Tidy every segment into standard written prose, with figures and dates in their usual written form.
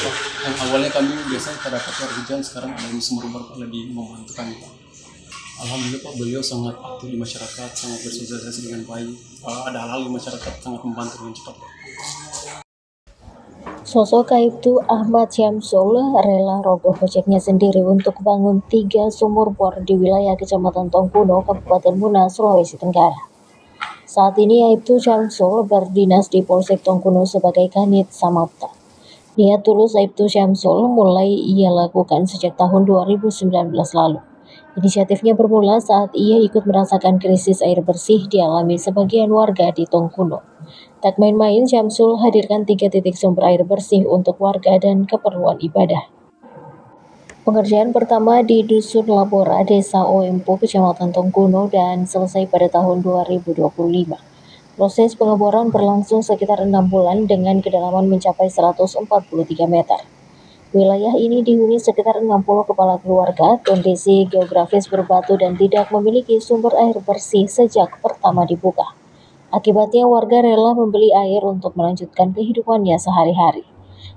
Pak. Yang awalnya kami biasanya pada air hujan, sekarang ada yang sumur bor Pak, lebih membantu kami Pak. Alhamdulillah Pak, beliau sangat aktif di masyarakat, sangat bersosialisasi dengan baik. Ada hal-hal di masyarakat sangat membantu dengan cepat Pak. Sosok Aibtu Ahmad Syamsul rela rogoh koceknya sendiri untuk bangun 3 sumur bor di wilayah Kecamatan Tongkuno, Kabupaten Muna, Sulawesi Tenggara. Saat ini Aibtu Syamsul berdinas di Polsek Tongkuno sebagai Kanit Samapta. Niat tulus Aibtu Syamsul mulai ia lakukan sejak tahun 2019 lalu. Inisiatifnya bermula saat ia ikut merasakan krisis air bersih dialami sebagian warga di Tongkuno. Tak main-main, Syamsul hadirkan 3 titik sumber air bersih untuk warga dan keperluan ibadah. Pengerjaan pertama di Dusun Labora, Desa Oempu, Kecamatan Tongkuno dan selesai pada tahun 2025. Proses pengeboran berlangsung sekitar 6 bulan dengan kedalaman mencapai 143 meter. Wilayah ini dihuni sekitar 60 kepala keluarga, kondisi geografis berbatu dan tidak memiliki sumber air bersih sejak pertama dibuka. Akibatnya warga rela membeli air untuk melanjutkan kehidupannya sehari-hari.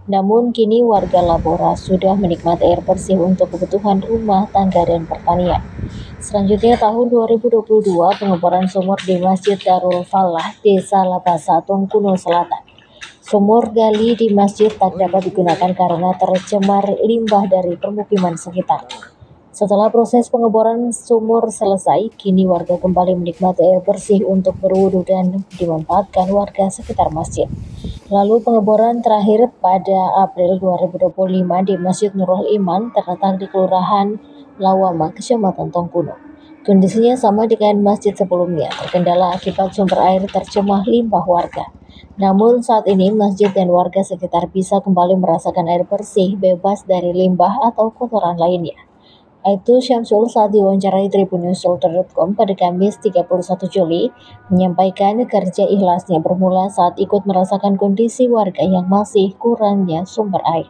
Namun kini warga Labora sudah menikmati air bersih untuk kebutuhan rumah tangga dan pertanian. Selanjutnya tahun 2022 pengeboran sumur di Masjid Darul Falah, Desa Labasa, Tongkuno Selatan. Sumur gali di masjid tak dapat digunakan karena tercemar limbah dari permukiman sekitar. Setelah proses pengeboran sumur selesai, kini warga kembali menikmati air bersih untuk berwudu dan dimanfaatkan warga sekitar masjid. Lalu pengeboran terakhir pada April 2025 di Masjid Nurul Iman terletak di Kelurahan Lawama, Kecamatan Tongkuno. Kondisinya sama dengan masjid sebelumnya, terkendala akibat sumber air tercemar limbah warga. Namun saat ini masjid dan warga sekitar bisa kembali merasakan air bersih bebas dari limbah atau kotoran lainnya. Aibtu Syamsul saat diwawancarai tribunnews.com pada Kamis 31 Juli menyampaikan kerja ikhlasnya bermula saat ikut merasakan kondisi warga yang masih kurangnya sumber air,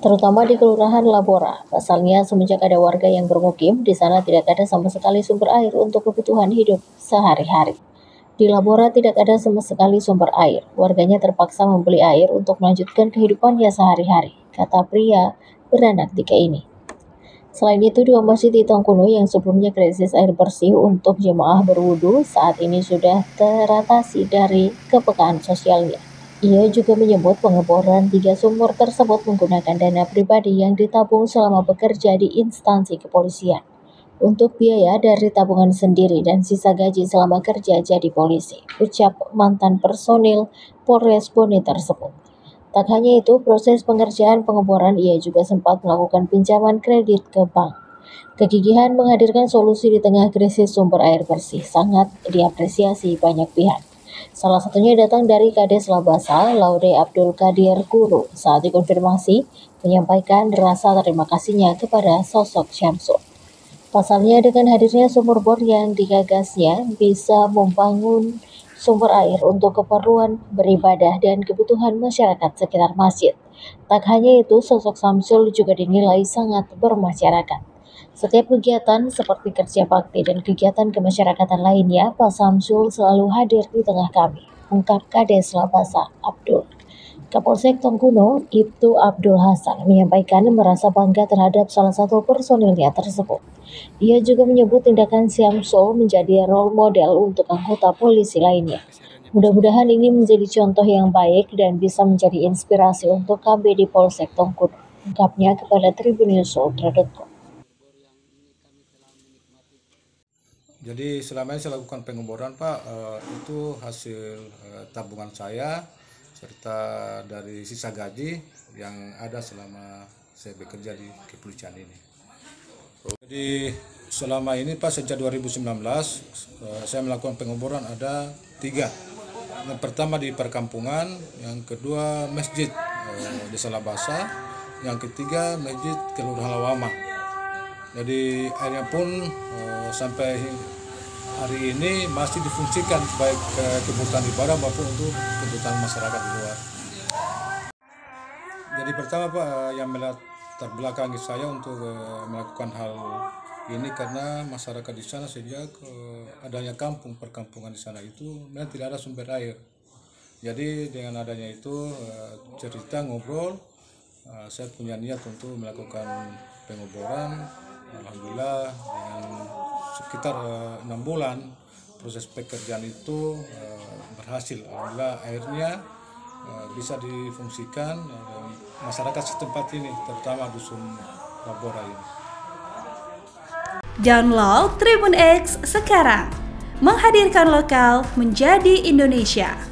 terutama di Kelurahan Labora. Pasalnya semenjak ada warga yang bermukim di sana tidak ada sama sekali sumber air untuk kebutuhan hidup sehari-hari. Di Labora tidak ada sama sekali sumber air. Warganya terpaksa membeli air untuk melanjutkan kehidupannya sehari-hari, kata pria beranak 3 ini. Selain itu, 2 masjid di Tongkuno yang sebelumnya krisis air bersih untuk jemaah berwudu saat ini sudah teratasi dari kepekaan sosialnya. Ia juga menyebut pengeboran 3 sumur tersebut menggunakan dana pribadi yang ditabung selama bekerja di instansi kepolisian. Untuk biaya dari tabungan sendiri dan sisa gaji selama kerja jadi polisi, ucap mantan personil Polres Bone tersebut. Tak hanya itu, proses pengerjaan pengeboran ia juga sempat melakukan pinjaman kredit ke bank. Kegigihan menghadirkan solusi di tengah krisis sumber air bersih sangat diapresiasi banyak pihak. Salah satunya datang dari Kades Labasa, Laude Abdul Qadir Guru, saat dikonfirmasi menyampaikan rasa terima kasihnya kepada sosok Syamsul. Pasalnya dengan hadirnya sumur bor yang digagasnya bisa membangun sumber air untuk keperluan beribadah dan kebutuhan masyarakat sekitar masjid. Tak hanya itu, sosok Syamsul juga dinilai sangat bermasyarakat. Setiap kegiatan seperti kerja bakti dan kegiatan kemasyarakatan lainnya, Pak Syamsul selalu hadir di tengah kami, ungkap Kades Labasa Abdul. Kapolsek Tongkuno, Ibtu Abdul Hasan, menyampaikan merasa bangga terhadap salah satu personilnya tersebut. Ia juga menyebut tindakan Syamsul menjadi role model untuk anggota polisi lainnya. Mudah-mudahan ini menjadi contoh yang baik dan bisa menjadi inspirasi untuk KB di Polsek Tongkuno, ungkapnya kepada tribunnews.com. Jadi selama ini saya lakukan pengeboran Pak, itu hasil tabungan saya serta dari sisa gaji yang ada selama saya bekerja di kepolisian ini. Jadi selama ini Pak sejak 2019 saya melakukan pengeboran ada 3. Yang pertama di perkampungan, yang kedua masjid Desa Labasa, yang ketiga masjid Kelurahan Lawama. Jadi airnya pun sampai hari ini masih difungsikan baik kebutuhan ibadah maupun untuk kebutuhan masyarakat di luar. Jadi pertama Pak, yang melatar belakangi saya untuk melakukan hal ini karena masyarakat di sana sejak adanya perkampungan di sana itu memang tidak ada sumber air. Jadi dengan adanya itu cerita ngobrol saya punya niat untuk melakukan pengeboran. Alhamdulillah dengan sekitar 6 bulan proses pekerjaan itu berhasil. Alhamdulillah airnya bisa difungsikan masyarakat setempat ini, terutama dusun Babora ini. Download Tribun X sekarang, menghadirkan lokal menjadi Indonesia.